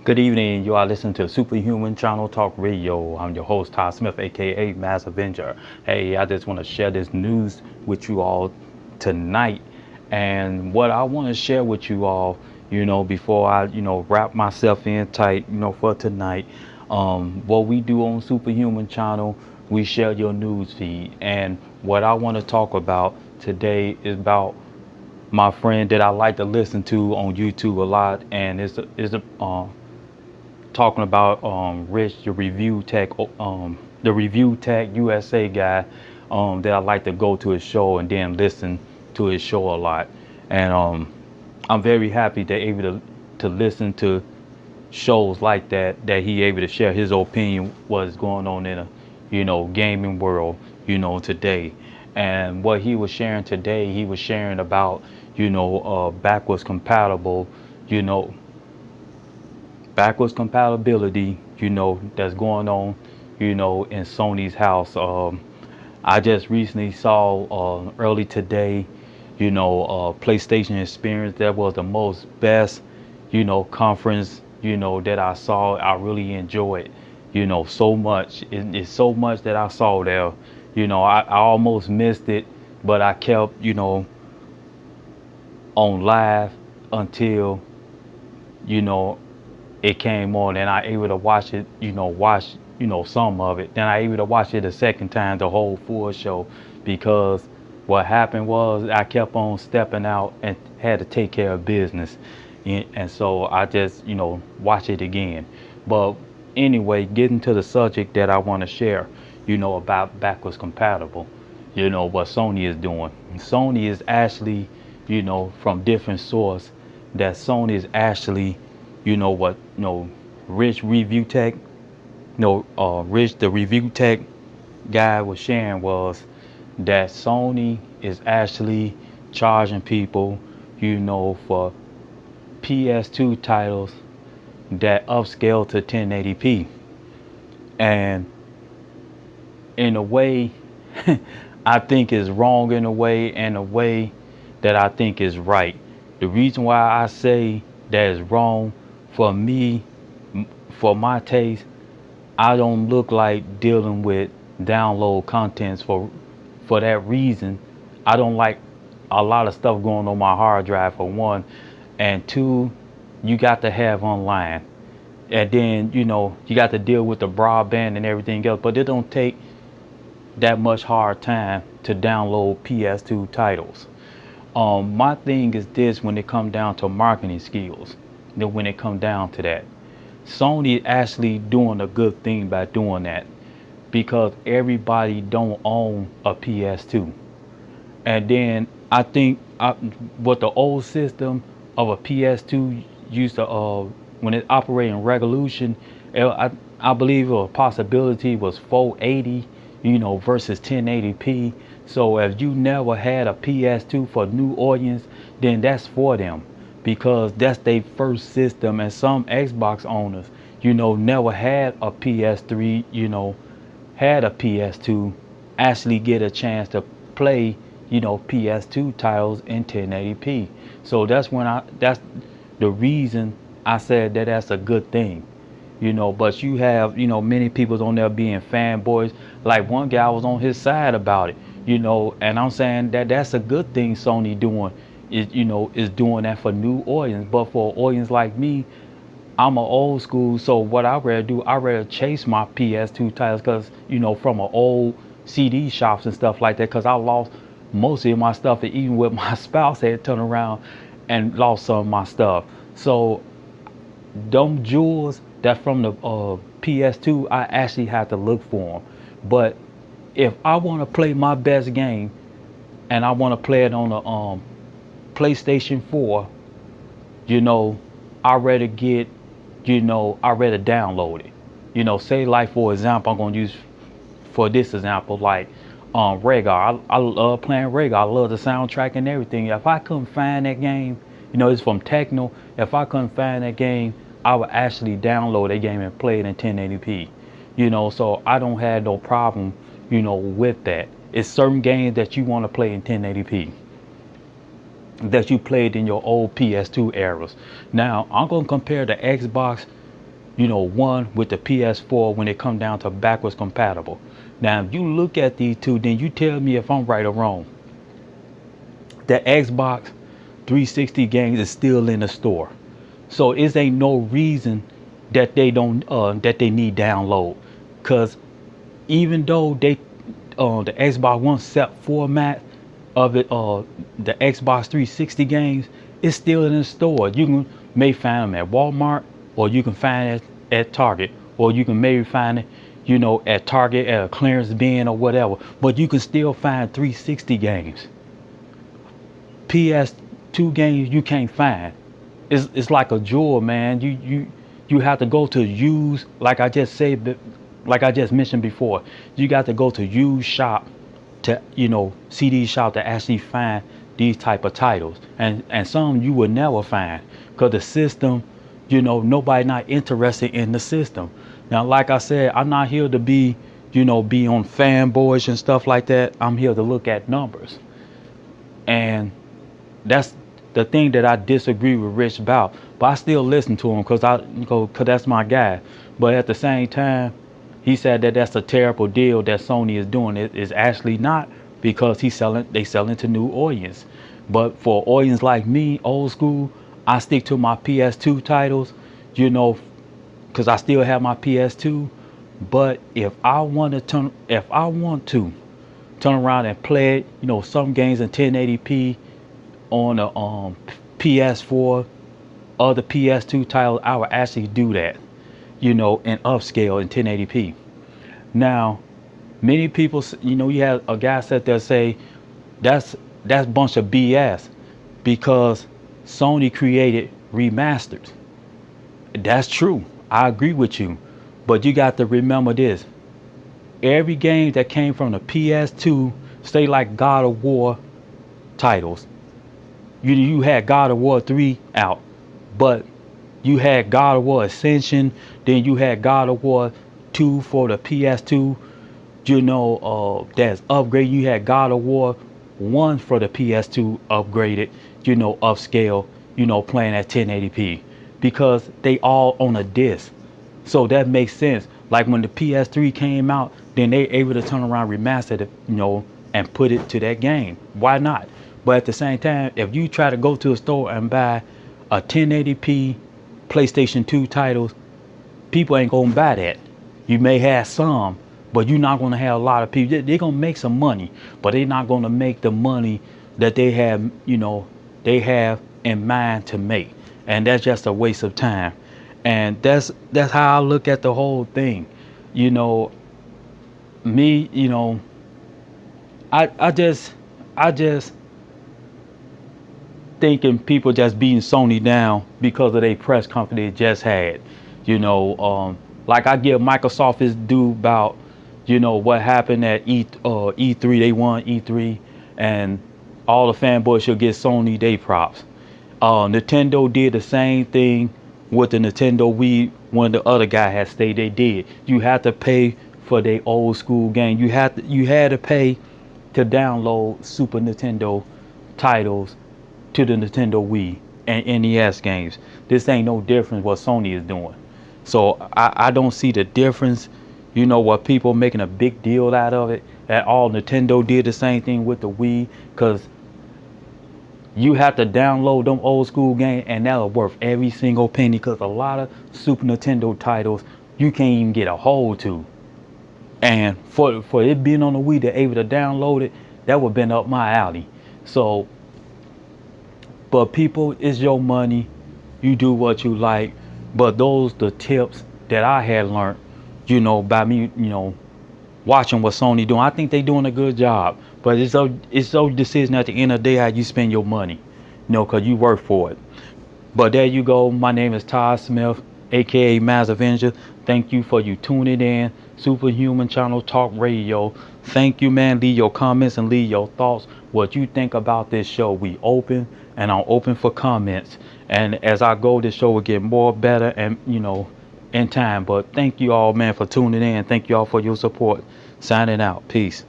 Good evening. You are listening to Superhuman Channel Talk Radio. I'm your host, Todd Smith, aka Mass Avenger. Hey, I just want to share this news with you all tonight. And what I want to share with you all, before I, wrap myself in tight, for tonight, what we do on Superhuman Channel, we share your news feed. And what I want to talk about today is about my friend that I like to listen to on YouTube a lot, and it's talking about Rich, the Review Tech USA guy, that I like to go to his show and then listen to his show a lot, and I'm very happy to able to listen to shows like that he able to share his opinion what's going on in a gaming world today. And what he was sharing today, he was sharing about backwards compatible, you know backwards compatibility, that's going on, in Sony's house. I just recently saw early today, PlayStation Experience. That was the most best, conference, that I saw. I really enjoyed, so much. It's so much that I saw there. I almost missed it, but I kept, on live until, you know, it came on and I able to watch it, watch, some of it. Then I able to watch it a second time, the whole full show, because what happened was I kept on stepping out and had to take care of business. And so I just, watch it again. But anyway, getting to the subject that I want to share, about backwards compatible, what Sony is doing. Sony is actually, from different source, that Sony is actually, Rich Review Tech, Rich the Review Tech guy was sharing was that Sony is actually charging people, for PS2 titles that upscale to 1080p. And in a way, I think is wrong in a way, and a way that I think is right. The reason why I say that is wrong, for me, for my taste, I don't look like dealing with download contents for that reason. I don't like a lot of stuff going on my hard drive, for one, and two, you got to have online, and then you got to deal with the broadband and everything else. But it don't take that much hard time to download PS2 titles. My thing is this: when it comes down to marketing skills, then when it comes down to that, Sony is actually doing a good thing by doing that, because everybody don't own a PS2. And then I think what the old system of a PS2 used to, when it operated in Revolution, I believe a possibility was 480, versus 1080p. So if you never had a PS2 for new audience, then that's for them, because that's their first system. And some Xbox owners, never had a PS3, had a PS2, actually get a chance to play, PS2 titles in 1080p. So that's the reason I said that that's a good thing. But you have, many people on there being fanboys. Like one guy was on his side about it, and I'm saying that that's a good thing Sony doing, is doing that for new audience. But for an audience like me, I'm an old school, so what I rather do, I rather chase my PS2 titles, because, from an old CD shops and stuff like that, because I lost most of my stuff, and even with my spouse had turned around and lost some of my stuff. So them jewels that from the PS2, I actually have to look for them. But if I want to play my best game and I want to play it on the PlayStation 4, I rather get, I rather download it. Say like for example, I'm gonna use for this example, like Rhaegar. I love playing Rhaegar. I love the soundtrack and everything. If I couldn't find that game, it's from Techno. If I couldn't find that game, I would actually download that game and play it in 1080p. So I don't have no problem, with that. It's certain games that you want to play in 1080p that you played in your old PS2 eras. Now I'm gonna compare the Xbox one with the PS4 when it come down to backwards compatible. Now, if you look at these two, then you tell me if I'm right or wrong. The Xbox 360 games is still in the store, so it ain't no reason that they don't that they need download. Cause even though the Xbox One set format of it, the Xbox 360 games is still in the store. You may find them at Walmart, or you can find it at Target, or you can maybe find it, at Target at a clearance bin or whatever. But you can still find 360 games. PS2 games you can't find. It's like a jewel, man. You have to go to use, like I just said, like I just mentioned before. You got to go to used shop to CD shop to actually find these type of titles, and some you would never find because the system, nobody not interested in the system. Now, like I said, I'm not here to be be on fanboys and stuff like that. I'm here to look at numbers, and that's the thing that I disagree with Rich about. But I still listen to him because that's my guy. But at the same time, he said that that's a terrible deal that Sony is doing. It is actually not, because they selling to new audience. But for audience like me, old school, I stick to my PS2 titles, because I still have my PS2. But if I want to turn around and play it, some games in 1080p on the PS4 or the PS2 title, I would actually do that, in upscale in 1080p. Now, many people, you have a guy sit there say that's a bunch of BS because Sony created remasters. That's true. I agree with you. But you got to remember this. Every game that came from the PS2, say like God of War titles, you had God of War 3 out, but you had God of War Ascension, then you had God of War 2 for the PS2, that's upgraded. You had God of War 1 for the PS2 upgraded, upscale, playing at 1080p, because they all on a disc. So that makes sense. Like when the PS3 came out, then they able to turn around, remaster it, and put it to that game. Why not? But at the same time, if you try to go to a store and buy a 1080p PlayStation 2 titles, people ain't gonna buy that. You may have some, but you're not gonna have a lot of people. They're gonna make some money, but they're not gonna make the money that they have, in mind to make. And that's just a waste of time. And that's how I look at the whole thing. Me, I just thinking people just beating Sony down because of their press conference they just had. Like I give Microsoft his due about, what happened at E3. They won E3, and all the fanboys should get Sony they props. Nintendo did the same thing with the Nintendo Wii. One of the other guy had stated they did. You had to pay for their old school game. You had to pay to download Super Nintendo titles to the Nintendo Wii and NES games. This ain't no different what Sony is doing. So I don't see the difference. What people making a big deal out of it at all. Nintendo did the same thing with the Wii, because you have to download them old school games, and that'll worth every single penny, because a lot of Super Nintendo titles you can't even get a hold to. And for it being on the Wii, they're able to download it, that would have been up my alley. So, but people, it's your money. You do what you like. But those the tips that I had learned, by me, watching what Sony doing. I think they doing a good job. But it's your decision at the end of the day how you spend your money, because you work for it. But there you go. My name is Todd Smith, aka Mass Avenger. Thank you for you tuning in. Superhuman Channel Talk Radio. Thank you, man. Leave your comments and leave your thoughts. What you think about this show. We open, and I'm open for comments. And as I go, this show will get more better and in time. But thank you all, man, for tuning in. Thank you all for your support. Signing out. Peace.